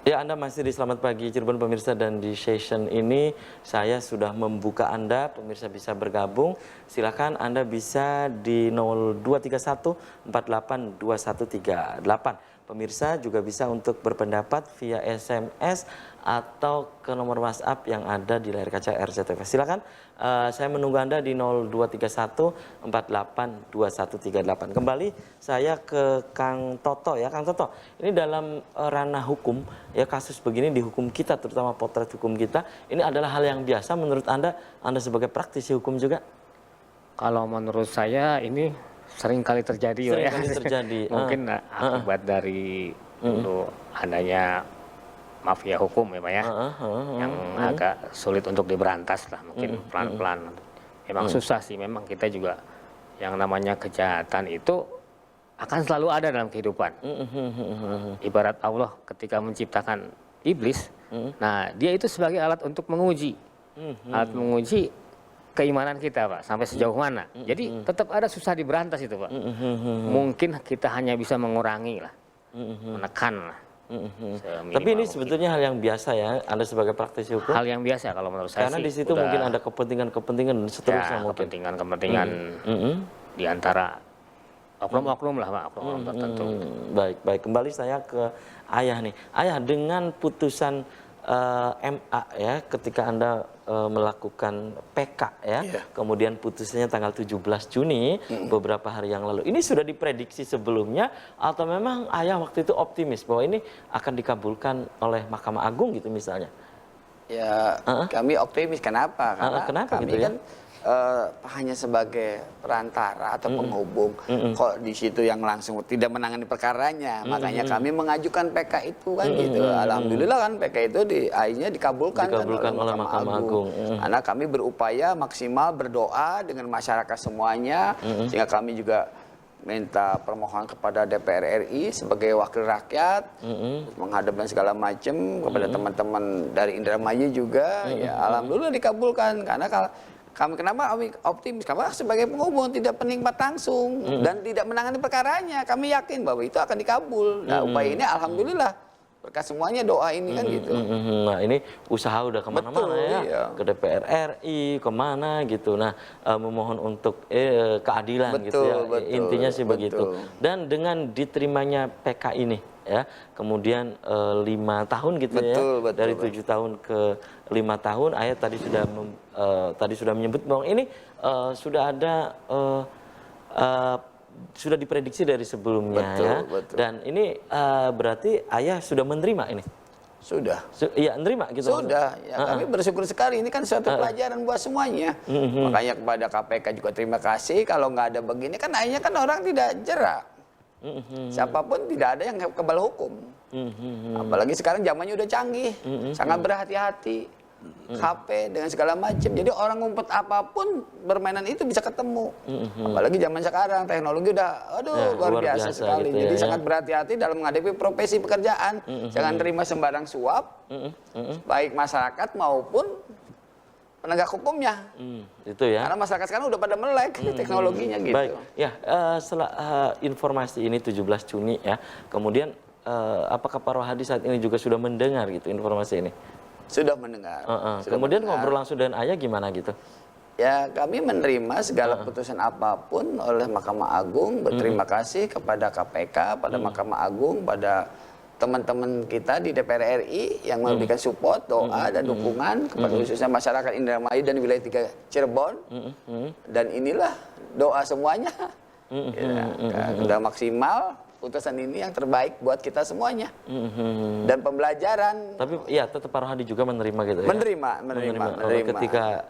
Ya, Anda masih di Selamat Pagi Cirebon pemirsa, dan di session ini saya sudah membuka Anda, pemirsa bisa bergabung. Silakan Anda bisa di 0231 482138. Pemirsa juga bisa untuk berpendapat via SMS atau ke nomor WhatsApp yang ada di layar kaca RCTV. Silakan, saya menunggu Anda di 0231 482138. Kembali saya ke Kang Toto ya, Kang Toto. Ini dalam ranah hukum ya, kasus begini di hukum kita, terutama potret hukum kita, ini adalah hal yang biasa menurut Anda sebagai praktisi hukum juga? Kalau menurut saya ini sering kali terjadi Sering ya. kali terjadi. Mungkin akibat dari dulu adanya mafia hukum ya Pak ya, yang agak sulit untuk diberantas lah, mungkin pelan-pelan. Memang susah sih, memang kita juga yang namanya kejahatan itu akan selalu ada dalam kehidupan. Ibarat Allah ketika menciptakan iblis, nah dia itu sebagai alat untuk menguji, alat menguji keimanan kita Pak, sampai sejauh mana. Jadi tetap ada susah diberantas itu Pak. Mungkin kita hanya bisa mengurangi lah, menekan lah. Tapi ini sebetulnya hal yang biasa ya, Anda sebagai praktisi hukum? Hal yang biasa kalau menurut saya. Karena sih, di situ mungkin ada kepentingan-kepentingan dan seterusnya ya, mungkin. kepentingan-kepentingan di antara oknum-oknum lah Pak, oknum tertentu. Baik. Kembali saya ke Ayah nih. Ayah, dengan putusan MA ya, ketika Anda melakukan PK ya, kemudian putusannya tanggal 17 Juni, beberapa hari yang lalu. Ini sudah diprediksi sebelumnya atau memang Ayah waktu itu optimis bahwa ini akan dikabulkan oleh Mahkamah Agung gitu misalnya? Ya, kami optimis. Kenapa? Karena kenapa kami gitu ya? kan hanya sebagai perantara atau penghubung. Kok di situ yang langsung tidak menangani perkaranya. Makanya kami mengajukan PK itu kan gitu. Alhamdulillah kan PK itu akhirnya dikabulkan kan oleh Mahkamah Agung. Karena kami berupaya maksimal berdoa dengan masyarakat semuanya, sehingga kami juga minta permohonan kepada DPR RI sebagai wakil rakyat, menghadapkan segala macam kepada teman-teman dari Indramayu juga. Ya alhamdulillah dikabulkan. Karena kalau kenapa kami optimis? Karena sebagai penghubung, tidak penikmat langsung dan tidak menangani perkaranya, kami yakin bahwa itu akan dikabul. Nah upaya ini alhamdulillah berkat semuanya doa ini kan gitu. Nah ini usaha udah kemana-mana ya, iya. ke DPR RI, kemana gitu. Nah memohon untuk keadilan gitu ya, intinya sih begitu. Dan dengan diterimanya PK ini ya, kemudian 5 tahun gitu dari 7 tahun ke 5 tahun, Ayah tadi sudah menyebut bahwa ini sudah ada sudah diprediksi dari sebelumnya betul. Dan ini berarti Ayah sudah menerima ini? Sudah. Iya, menerima gitu. Sudah. Ya, kami bersyukur sekali. Ini kan suatu pelajaran buat semuanya. Makanya kepada KPK juga terima kasih. Kalau nggak ada begini kan akhirnya kan orang tidak jerak. Siapapun tidak ada yang kebal hukum. Apalagi sekarang zamannya udah canggih. Sangat berhati-hati. HP dengan segala macam. Jadi orang ngumpet apapun permainan itu bisa ketemu. Apalagi zaman sekarang teknologi udah luar biasa sekali. Gitu jadi sangat berhati-hati dalam menghadapi profesi pekerjaan. Jangan terima sembarang suap, baik masyarakat maupun penegak hukumnya. Itu ya. Karena masyarakat sekarang udah pada melek teknologinya gitu. Baik. Ya, setelah informasi ini 17 Juni ya. Kemudian apakah Pak Rohadi saat ini juga sudah mendengar gitu informasi ini? Sudah mendengar. Kemudian ngobrol langsung dengan Ayah gimana gitu? Ya kami menerima segala putusan apapun oleh Mahkamah Agung. Berterima kasih kepada KPK, pada Mahkamah Agung, pada teman-teman kita di DPR RI yang memberikan support, doa dan dukungan kepada khususnya masyarakat Indramayu dan wilayah 3 Cirebon. Dan inilah doa semuanya. Sudah maksimal. Putusan ini yang terbaik buat kita semuanya dan pembelajaran. Tapi ya tetap Pak Rohadi juga menerima gitu ya? Menerima. Ketika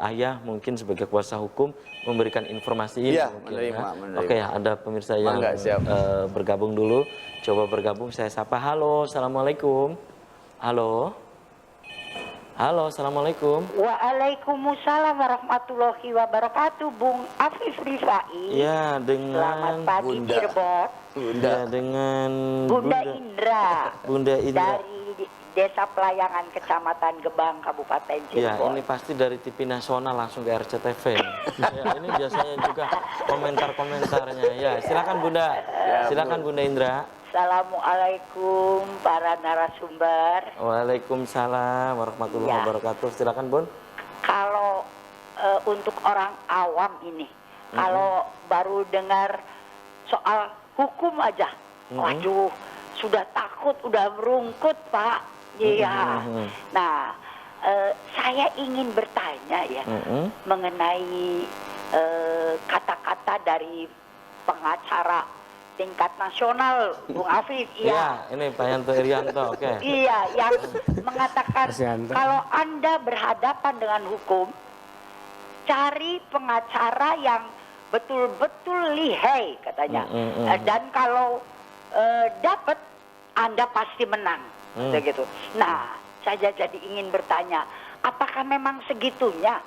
Ayah mungkin sebagai kuasa hukum memberikan informasi ini. Iya, mungkin, menerima. Oke ya, ada pemirsa yang bergabung dulu. Coba bergabung, saya sapa. Halo, Assalamualaikum. Halo, Assalamualaikum. Waalaikumsalam warahmatullahi wabarakatuh, Bung Afif Rifai. Ya, dengan Selamat pagi Cirebon. Ya, dengan Bunda Indra. Bunda Indra. Desa Pelayangan, Kecamatan Gebang, Kabupaten Ya, Cirebon. ini pasti dari TV nasional langsung ke RCTV. Ya, ini biasanya juga komentar-komentarnya. Ya, silakan Bunda. Silakan Bunda Indra. Assalamualaikum para narasumber. Waalaikumsalam warahmatullahi Ya. wabarakatuh. Silakan Bun. Kalau untuk orang awam ini, kalau baru dengar soal hukum aja, waduh, sudah takut, udah merungkut, Pak. Iya. Nah, saya ingin bertanya ya mengenai kata-kata dari pengacara tingkat nasional, Bung Afif. Iya, ini Pak Yanto Irianto. Oke. Iya, yang mengatakan Mas Yanto. kalau Anda berhadapan dengan hukum, cari pengacara yang betul-betul lihai katanya. Dan kalau dapat, Anda pasti menang. Gitu. Nah, saya jadi ingin bertanya, apakah memang segitunya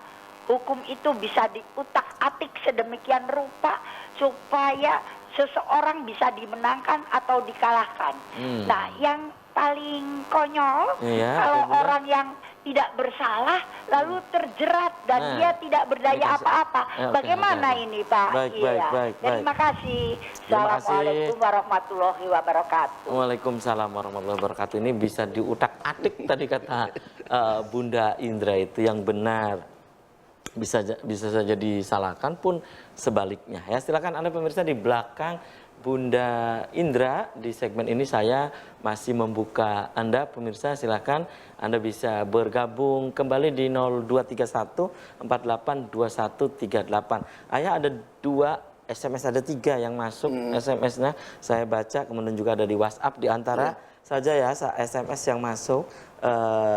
hukum itu bisa diutak-atik sedemikian rupa supaya seseorang bisa dimenangkan atau dikalahkan? Nah, yang paling konyol kalau orang yang tidak bersalah lalu terjerat dan dia tidak berdaya apa-apa. Bagaimana ini, Pak? Baik. Terima kasih. Terima kasih. Assalamualaikum warahmatullahi wabarakatuh. Waalaikumsalam warahmatullahi wabarakatuh. Ini bisa diutak-atik tadi kata Bunda Indra itu yang benar. Bisa saja disalahkan pun sebaliknya. Ya, silakan Anda pemirsa di belakang Bunda Indra. Di segmen ini saya masih membuka Anda pemirsa, silakan Anda bisa bergabung kembali di 0231 482138. Ayah ada 2 SMS, ada 3 yang masuk SMS-nya saya baca, kemudian juga ada di WhatsApp di antara saja ya SMS yang masuk.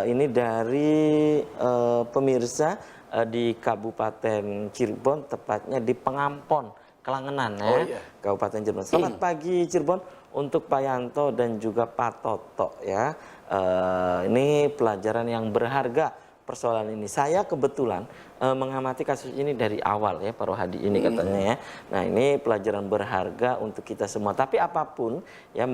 Ini dari pemirsa di Kabupaten Cirebon, tepatnya di Pengampon, Kelangenan ya, Kabupaten Cirebon. Selamat pagi Cirebon untuk Pak Yanto dan juga Pak Toto ya. Ini pelajaran yang berharga persoalan ini. Saya kebetulan mengamati kasus ini dari awal ya, Pak Rohadi ini katanya ya. Nah, ini pelajaran berharga untuk kita semua. Tapi apapun ya,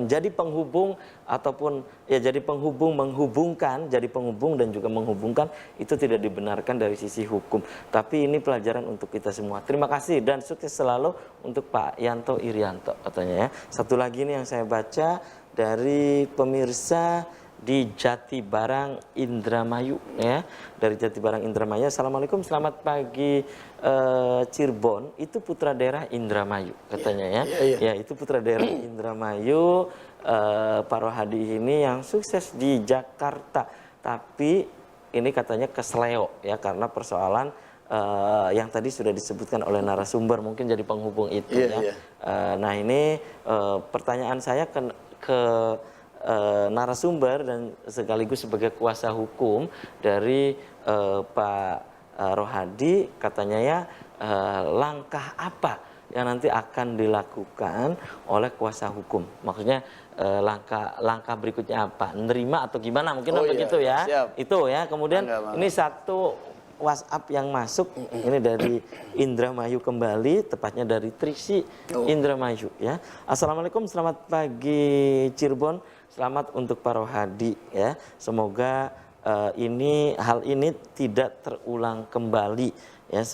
jadi penghubung ataupun ya jadi menghubungkan, jadi penghubung dan juga menghubungkan itu tidak dibenarkan dari sisi hukum. Tapi ini pelajaran untuk kita semua. Terima kasih dan sukses selalu untuk Pak Yanto Irianto katanya ya. Satu lagi nih yang saya baca dari pemirsa di Jatibarang Indramayu ya, dari Jatibarang Indramayu. Assalamualaikum, selamat pagi Cirebon, itu putra daerah Indramayu katanya ya. Ya, itu putra daerah Indramayu, Pak Rohadi ini yang sukses di Jakarta, tapi ini katanya kesleo ya karena persoalan yang tadi sudah disebutkan oleh narasumber, mungkin jadi penghubung itu ya. Nah, ini pertanyaan saya ke narasumber dan sekaligus sebagai kuasa hukum dari Pak Rohadi, katanya ya langkah apa yang nanti akan dilakukan oleh kuasa hukum? Maksudnya langkah berikutnya apa? Nerima atau gimana? Mungkin begitu ya. Siap. Itu ya. Kemudian ini satu WhatsApp yang masuk ini dari Indramayu kembali, tepatnya dari Trisi Indramayu ya. Assalamualaikum, selamat pagi Cirebon, selamat untuk Pak Rohadi ya. Semoga hal ini tidak terulang kembali ya.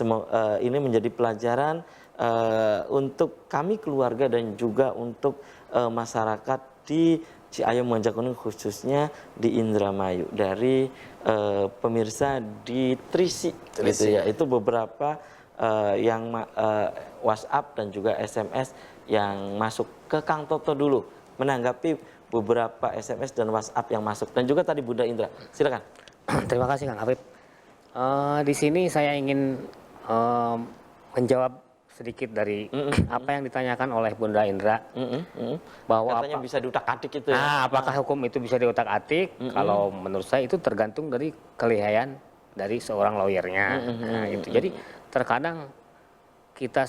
Ini menjadi pelajaran untuk kami keluarga dan juga untuk masyarakat di Ciayo Mojakuning, khususnya di Indramayu, dari pemirsa di Trisi. Gitu ya. Itu beberapa yang WhatsApp dan juga SMS yang masuk ke Kang Toto dulu menanggapi beberapa SMS dan WhatsApp yang masuk, dan juga tadi Bunda Indra. Silakan. Terima kasih Kang Afif. Di sini saya ingin menjawab sedikit dari apa yang ditanyakan oleh Bunda Indra, bahwa katanya bisa diutak-atik itu ya. Nah, apakah hukum itu bisa diutak-atik? Kalau menurut saya itu tergantung dari kelihayan dari seorang lawyernya. Nah, itu. Jadi terkadang kita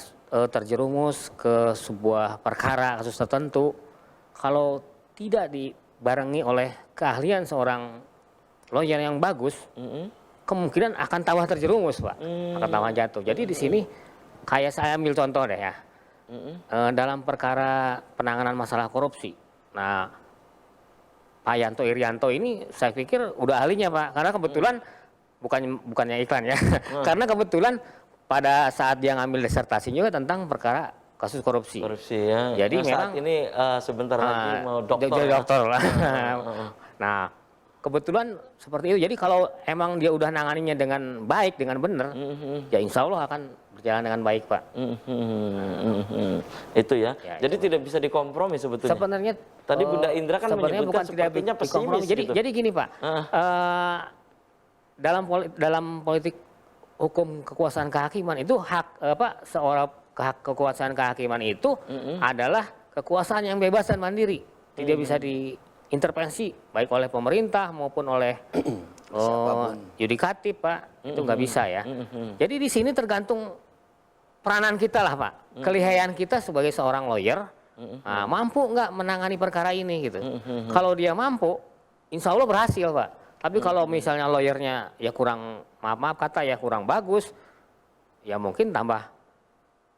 terjerumus ke sebuah perkara kasus tertentu, kalau tidak dibarengi oleh keahlian seorang lawyer yang bagus, kemungkinan akan tawah terjerumus, Pak. Akan tawah jatuh. Jadi di sini kayak saya ambil contoh deh ya, dalam perkara penanganan masalah korupsi. Nah, Pak Yanto Irianto ini saya pikir udah ahlinya Pak, karena kebetulan bukannya iklan ya, karena kebetulan pada saat dia ngambil disertasi juga tentang perkara kasus korupsi. Korupsi ya. Jadi memang saat ini sebentar lagi mau dokter. jadi dokter lah. Nah, kebetulan seperti itu. Jadi kalau emang dia udah nanganinya dengan baik, dengan benar, ya insya Allah akan berjalan dengan baik, Pak. Itu ya. Ya, Jadi tidak bisa dikompromi sebetulnya. Sebenarnya Tadi Bunda Indra kan sebenarnya menyebutkan bukan tidak sepertinya dikompromi. pesimis gitu. Jadi gini, Pak. Dalam politik hukum kekuasaan kehakiman itu hak seorang kekuasaan kehakiman itu adalah kekuasaan yang bebas dan mandiri, tidak bisa diintervensi baik oleh pemerintah maupun oleh yudikatif, Pak. Itu nggak bisa ya. Jadi di sini tergantung peranan kita lah, Pak. Kelihaian kita sebagai seorang lawyer, mampu nggak menangani perkara ini gitu. Kalau dia mampu, insya Allah berhasil, Pak. Tapi kalau misalnya lawyernya ya kurang, maaf kata ya kurang bagus, ya mungkin tambah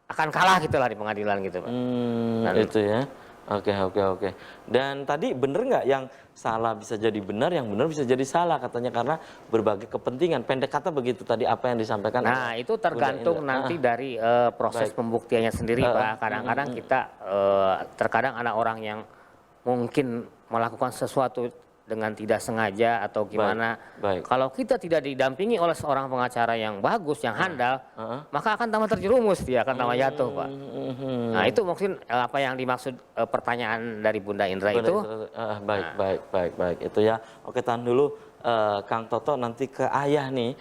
akan kalah gitu lah di pengadilan gitu, Pak. Itu ya. Oke. Dan tadi bener nggak yang salah bisa jadi benar, yang benar bisa jadi salah katanya karena berbagai kepentingan. Pendek kata begitu tadi apa yang disampaikan. Nah itu tergantung nanti dari proses pembuktiannya sendiri, Pak. Kadang-kadang kita terkadang ada orang yang mungkin melakukan sesuatu dengan tidak sengaja atau gimana. Baik. Kalau kita tidak didampingi oleh seorang pengacara yang bagus, yang handal, maka akan tambah terjerumus, dia akan tambah jatuh, Pak. Nah itu mungkin apa yang dimaksud pertanyaan dari Bunda Indra itu. Baik. Itu ya. Oke, tahan dulu. Kang Toto nanti ke ayah nih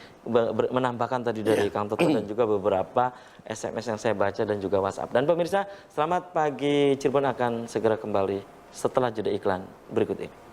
menambahkan tadi dari Kang Toto dan juga beberapa SMS yang saya baca dan juga WhatsApp. Dan pemirsa, selamat pagi Cirebon akan segera kembali setelah jeda iklan berikut ini.